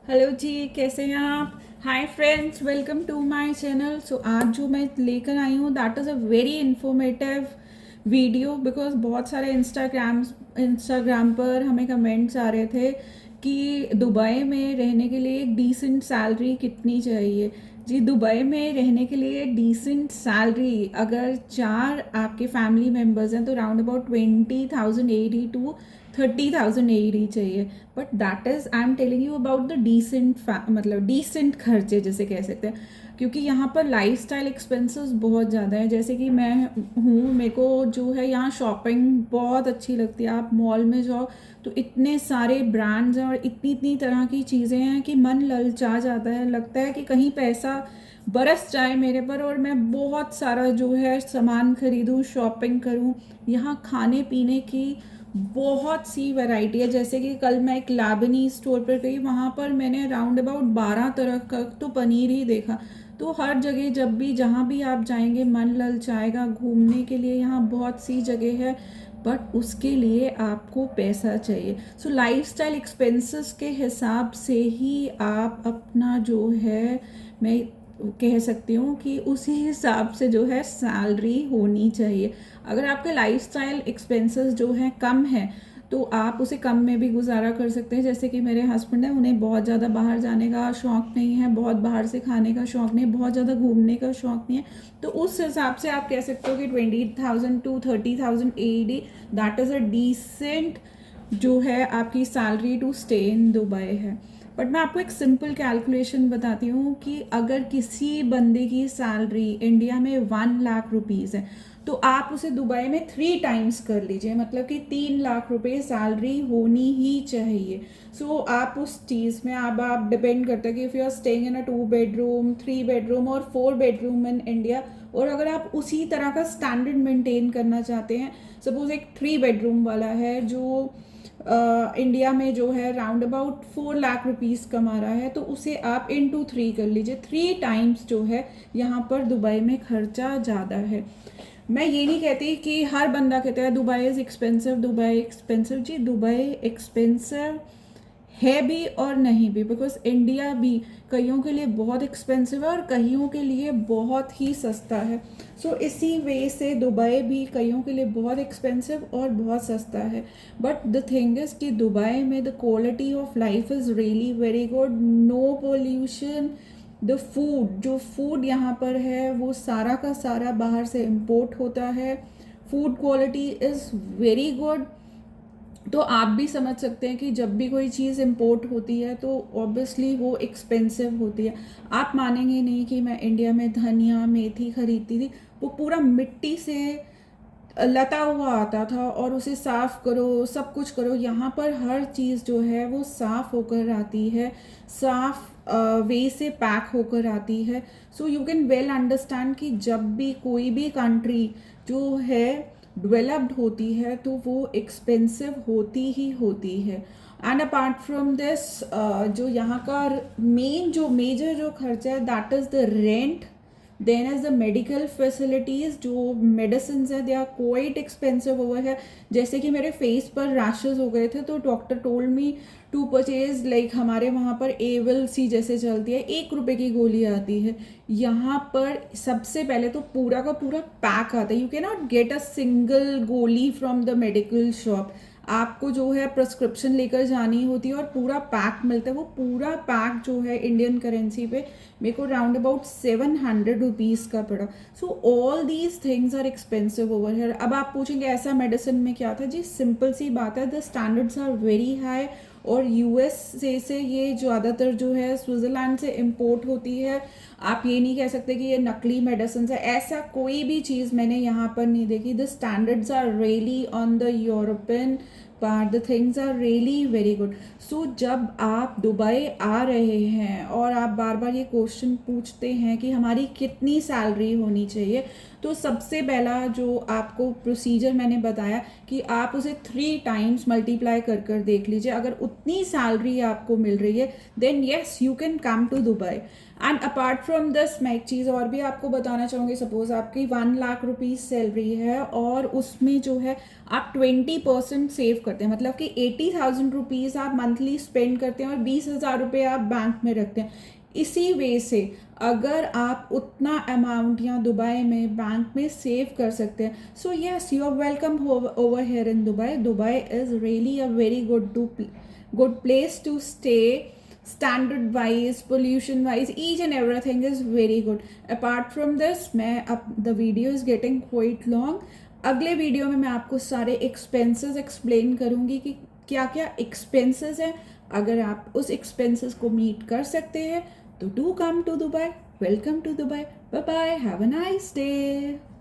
Hello जी, कैसे हैं आप? Hi friends, welcome to my channel. So आज जो मैं लेकर आई हूँ that is a very informative video because बहुत सारे इंस्टाग्राम पर हमें कमेंट्स आ रहे थे कि दुबई में रहने के लिए एक डिसेंट सैलरी कितनी चाहिए। जी, दुबई में रहने के लिए डिसेंट सैलरी अगर चार आपके फैमिली मेम्बर्स हैं तो round about 20,000 AED to 30,000 AED चाहिए। But that is I am telling you about the decent मतलब डिसेंट खर्चे जैसे कह सकते हैं, क्योंकि यहाँ पर लाइफ स्टाइल एक्सपेंसेस बहुत ज़्यादा है। जैसे कि मैं हूँ, मेरे को जो है यहाँ शॉपिंग बहुत अच्छी लगती है। आप मॉल में जाओ तो इतने सारे ब्रांड्स हैं और इतनी इतनी तरह की चीज़ें हैं कि मन ललचा जाता है, लगता है कि कहीं पैसा बरस जाए मेरे पर और मैं बहुत सारा जो है सामान खरीदूँ, शॉपिंग करूँ। यहाँ खाने पीने की बहुत सी वैरायटी है। जैसे कि कल मैं एक लाबनी स्टोर पर गई, वहाँ पर मैंने राउंड अबाउट 12 तरह का तो पनीर ही देखा। तो हर जगह जब भी जहाँ भी आप जाएंगे मन ललचाएगा। घूमने के लिए यहाँ बहुत सी जगह है, बट उसके लिए आपको पैसा चाहिए। सो लाइफस्टाइल एक्सपेंसेस के हिसाब से ही आप अपना जो है, मैं कह सकती हूँ कि उसी हिसाब से जो है सैलरी होनी चाहिए। अगर आपके लाइफस्टाइल एक्सपेंसेस जो हैं कम हैं तो आप उसे कम में भी गुजारा कर सकते हैं। जैसे कि मेरे हस्बैंड हैं, उन्हें बहुत ज़्यादा बाहर जाने का शौक़ नहीं है, बहुत बाहर से खाने का शौक़ नहीं है, बहुत ज़्यादा घूमने का शौक़ नहीं है। तो उस हिसाब से आप कह सकते हो कि 20,000 to 30,000 AED that is a decent जो है आपकी salary to stay in Dubai है। बट मैं आपको एक सिंपल कैलकुलेशन बताती हूँ कि अगर किसी बंदे की सैलरी इंडिया में 1 लाख रुपीज़ है तो आप उसे दुबई में 3 टाइम्स कर लीजिए, मतलब कि 3 लाख रुपए सैलरी होनी ही चाहिए। सो आप उस चीज़ में अब आप डिपेंड करता है कि if you are staying in a 2 bedroom 3 bedroom और 4 बेडरूम इन इंडिया, और अगर आप उसी तरह का स्टैंडर्ड मेंटेन करना चाहते हैं, सपोज एक 3 बेडरूम वाला है जो इंडिया में जो है राउंड अबाउट 4 लाख रुपीज़ कमा रहा है, तो उसे आप इंटू 3 कर लीजिए। 3 टाइम्स जो है यहाँ पर दुबई में खर्चा ज़्यादा है। मैं ये नहीं कहती कि हर बंदा कहता है Dubai is expensive, Dubai expensive. जी, दुबई एक्सपेंसिव है भी और नहीं भी, बिकॉज इंडिया भी कईयों के लिए बहुत एक्सपेंसिव है और कईयों के लिए बहुत ही सस्ता है। सो इसी वे से दुबई भी कईयों के लिए बहुत एक्सपेंसिव और बहुत सस्ता है। बट द थिंग इज़ कि दुबई में the quality of life is really very good, no pollution. The food, जो फूड यहाँ पर है वो सारा का सारा बाहर से इम्पोर्ट होता है। Food quality is very good. तो आप भी समझ सकते हैं कि जब भी कोई चीज़ इम्पोर्ट होती है तो ऑब्वियसली वो एक्सपेंसिव होती है। आप मानेंगे नहीं कि मैं इंडिया में धनिया मेथी खरीदती थी, वो पूरा मिट्टी से लता हुआ आता था और उसे साफ़ करो, सब कुछ करो। यहाँ पर हर चीज़ जो है वो साफ़ होकर आती है, साफ़ वे से पैक होकर आती है। So you can well understand कि जब भी कोई भी कंट्री जो है डेवलप्ड होती है तो वो एक्सपेंसिव होती ही होती है। एंड अपार्ट फ्रॉम दिस, जो यहाँ का मेजर जो खर्चा है that is the rent. Then as the medical facilities, जो मेडिसिन है they are quite expensive over है। जैसे कि मेरे फेस पर रैशेज हो गए थे तो doctor told me to purchase, like हमारे वहाँ पर एवल सी जैसे चलती है, 1 रुपए की गोली आती है। यहाँ पर सबसे पहले तो पूरा का पूरा पैक आता है। You can not get a single गोली फ्रॉम द मेडिकल शॉप। आपको जो है प्रिस्क्रिप्शन लेकर जानी होती है और पूरा पैक मिलता है। वो पूरा पैक जो है इंडियन करेंसी पे मेरे को राउंड अबाउट 700 रुपीज़ का पड़ा। So all these things are expensive over here. अब आप पूछेंगे ऐसा मेडिसिन में क्या था? जी, सिंपल सी बात है, the standards are very high. और यूएस से ये ज़्यादातर जो है स्विट्ज़रलैंड से इम्पोर्ट होती है। आप ये नहीं कह सकते कि ये नकली मेडिसिन है, ऐसा कोई भी चीज़ मैंने यहाँ पर नहीं देखी। The standards are really on the European part, the things are really very good. So जब आप दुबई आ रहे हैं और आप बार बार ये क्वेश्चन पूछते हैं कि हमारी कितनी सैलरी होनी चाहिए, तो सबसे पहला जो आपको प्रोसीजर मैंने बताया कि आप उसे 3 टाइम्स मल्टीप्लाई कर कर देख लीजिए। अगर उतनी सैलरी आपको मिल रही है then yes you can come to Dubai. And apart from this, मैं एक चीज़ और भी आपको बताना चाहूँगी। सपोज आपकी 1 लाख रुपीज़ सैलरी है और उसमें जो है आप 20% सेव कर करते हैं, मतलब कि 80,000 रुपीज़ आप मंथली स्पेंड करते हैं और 20,000 रुपये आप बैंक में रखते हैं। इसी वे से अगर आप उतना अमाउंट यहाँ दुबई में बैंक में सेव कर सकते हैं, so yes, you are welcome over here in Dubai. Dubai is really a very good place to stay. Standard wise, pollution wise, each and everything is very good. Apart from this, मैं अब the video is getting quite long. अगले video में मैं आपको सारे expenses explain करूँगी कि क्या क्या एक्सपेंसेस हैं. अगर आप उस एक्सपेंसेस को मीट कर सकते हैं तो do come to Dubai. Welcome to Dubai. Bye bye. Have a nice day.